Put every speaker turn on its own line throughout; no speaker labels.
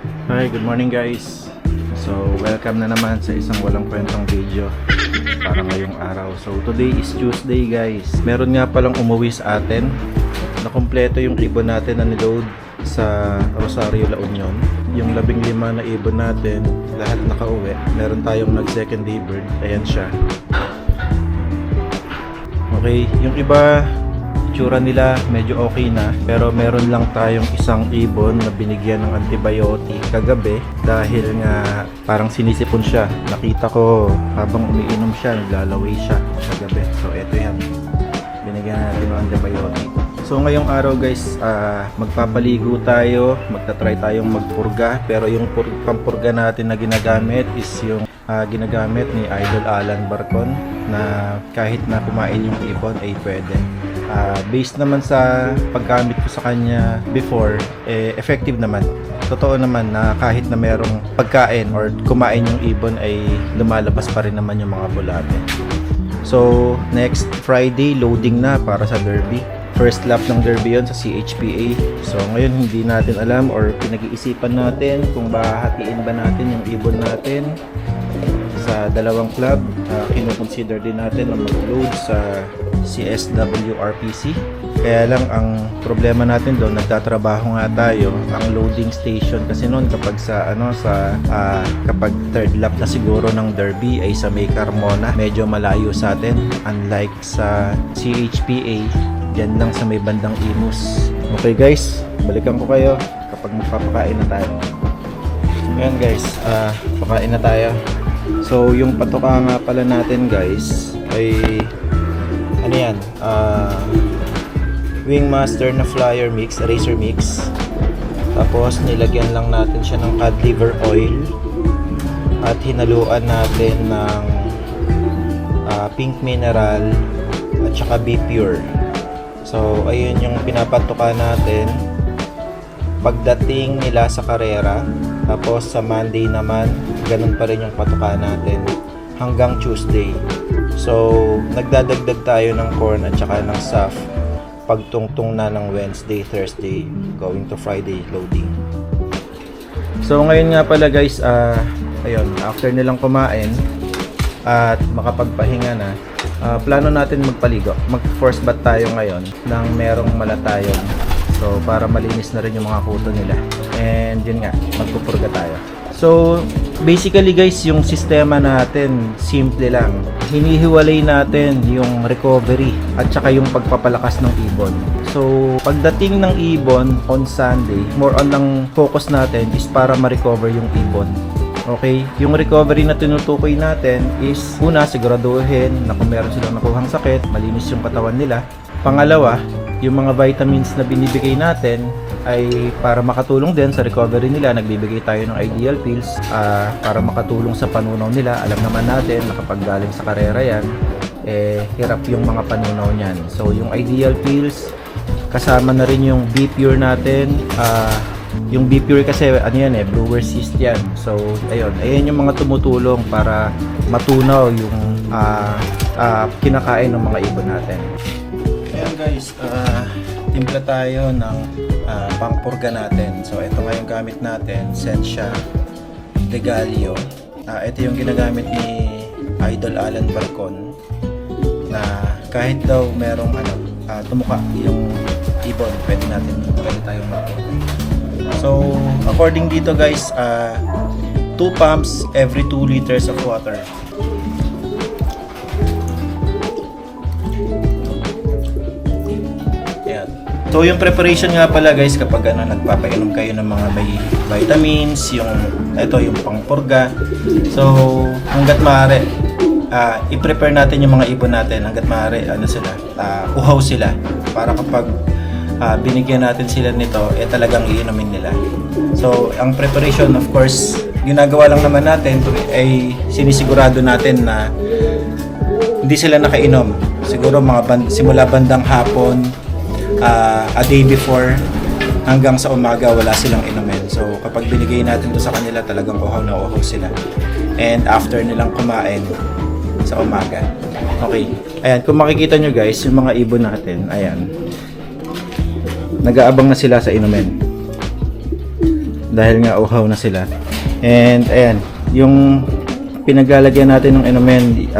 Hi, good morning guys. So, welcome na naman sa isang walang kwentang video para ngayong araw. So, today is Tuesday guys. Meron nga palang umuwi sa atin. Nakumpleto yung ibon natin na niload sa Rosario, La Union. Yung 15 na ibon natin, lahat nakauwi. Meron tayong nag second day bird. Ayan siya. Okay, yung iba tsura nila medyo okay na, pero meron lang tayong isang ibon na binigyan ng antibiotic kagabi dahil nga parang sinisipon siya. Nakita ko habang umiinom siya, naglalaway siya kagabi. So eto yan, binigyan natin ng antibiotic. So ngayong araw guys, magpapaligo tayo, magta-try tayong magpurga, pero yung pampurga natin na ginagamit is yung ginagamit ni Idol Alan Barcon, na kahit na kumain yung ibon ay pwede. Based naman sa paggamit ko sa kanya before, effective naman. Totoo naman na kahit na merong pagkain or kumain yung ibon ay lumalabas pa rin naman yung mga bulate. So next Friday loading na para sa derby. First lap ng derby yon sa CHPA. So ngayon hindi natin alam or pinag-iisipan natin kung bahatiin ba natin yung ibon natin sa dalawang club. Kino-consider din natin na mag-load sa CSW RPC. Kaya lang ang problema natin doon, nagtatrabaho nga tayo. Ang loading station kasi noon kapag kapag third lap na siguro ng derby ay sa May Carmona, medyo malayo sa atin. Unlike sa CHPA, dyan lang sa may bandang Imus. Okay guys, balikan ko kayo kapag magpapakain na tayo. Ayan guys, pakain na tayo. So yung patoka nga pala natin guys ay ano yan, Wingmaster na flyer mix, razor mix. Tapos nilagyan lang natin siya ng cod liver oil at hinaluan natin ng pink mineral at saka Be Pure. So ayun yung pinapatuka natin pagdating nila sa karera. Tapos sa Monday naman, ganun pa rin yung patuka natin hanggang Tuesday. So nagdadagdag tayo ng corn at saka ng SAF pagtungtong na ng Wednesday, Thursday, going to Friday loading. So ngayon nga pala guys, ayun, after nilang kumain at makapagpahinga na, plano natin magpaligo. Mag first bath tayo ngayon nang merong malatayon. So para malinis na rin yung mga kuto nila. And yun nga, magpupurga tayo. So basically guys, yung sistema natin simple lang. Hinihiwalay natin yung recovery at saka yung pagpapalakas ng ibon. So pagdating ng ibon on Sunday, more on lang focus natin is para ma-recover yung ibon. Okay, yung recovery na tinutukoy natin is una, siguraduhin na kung meron silang nakuhang sakit, malinis yung katawan nila. Pangalawa, yung mga vitamins na binibigay natin ay para makatulong din sa recovery nila. Nagbibigay tayo ng ideal pills para makatulong sa panunaw nila. Alam naman natin na kapag galing sa karera yan, hirap yung mga panunaw niyan. So yung ideal pills, kasama na rin yung Be Pure natin. Yung Be Pure kasi ano yan, brewer's yeast yan. So ayun yung mga tumutulong para matunaw yung kinakain ng mga ibon natin. Ayan guys, timpla tayo ng pangpurga natin. So ito nga yung gamit natin, Sensia Degalio. Ito yung ginagamit ni Idol Alan Barcon, na kahit daw merong tumuka yung ibon, pwede tayong magpurga. So according dito guys, 2 pumps every 2 liters of water. So yung preparation nga pala guys, kapag nagpapainom kayo ng mga may vitamins, yung pangpurga. So hangga't maaari, i-prepare natin yung mga ibon natin hangga't maaari uhaw sila, para kapag binigyan natin sila nito, talagang iinumin nila. So ang preparation, of course, ginagawa lang naman natin ay sinisigurado natin na hindi sila nakainom. Siguro simula bandang hapon, a day before hanggang sa umaga wala silang inumin. So kapag binigay natin to sa kanila, talagang uhaw na uhaw sila. And after nilang kumain sa umaga. Okay. Ayan, kung makikita nyo guys, yung mga ibon natin, ayan, nag-aabang na sila sa inumin. dahil nga uhaw na sila. And ayan, yung pinaglalagyan natin ng inumin,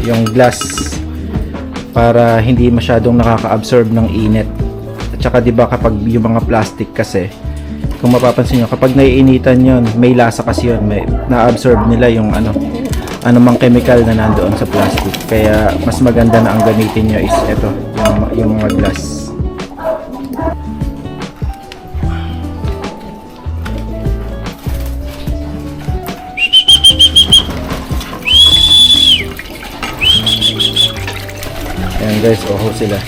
yung glass para hindi masyadong nakaka-absorb ng init. At saka 'di ba kapag yung mga plastic kasi, kung mapapansin nyo, kapag naiinitan yon, may lasa kasi yun, may na-absorb nila yung anumang chemical na nandoon sa plastic. Kaya mas maganda na ang gamitin nyo is ito, yung mga glass. Ayan guys, oho sila.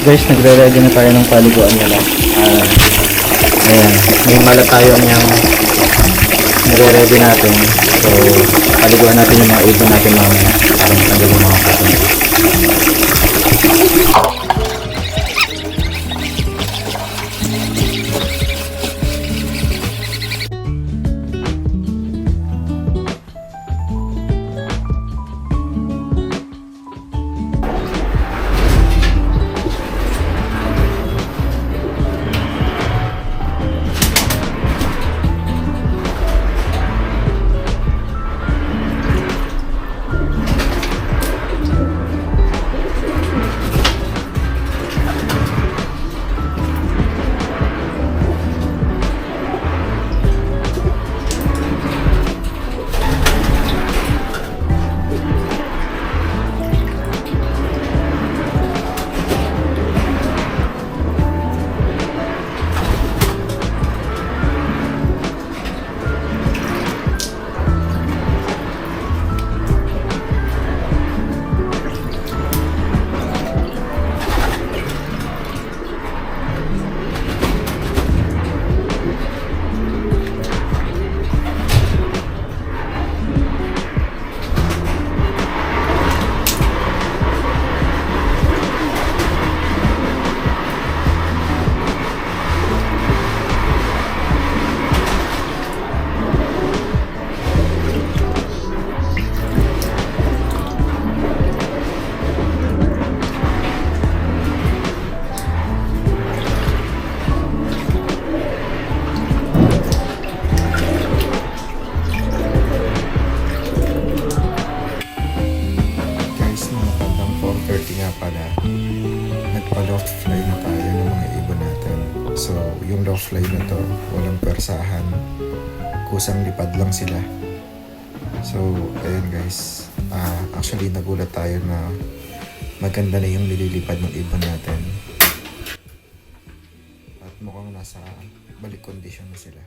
Guys, nagre-ready na tayo ng paliguan nila. Ayan, may mala tayo niyang nire-ready natin. So, paliguan natin yung mga ibon natin mamaya. Para matanggal yung mga katon. Nagpa-loft fly na tayo ng mga ibon natin. So, yung loft fly na to, walang persahan. Kusang lipad lang sila. So, ayun guys. Actually, nagulat tayo na maganda na yung nililipad ng ibon natin. At mukhang nasa balik condition na sila.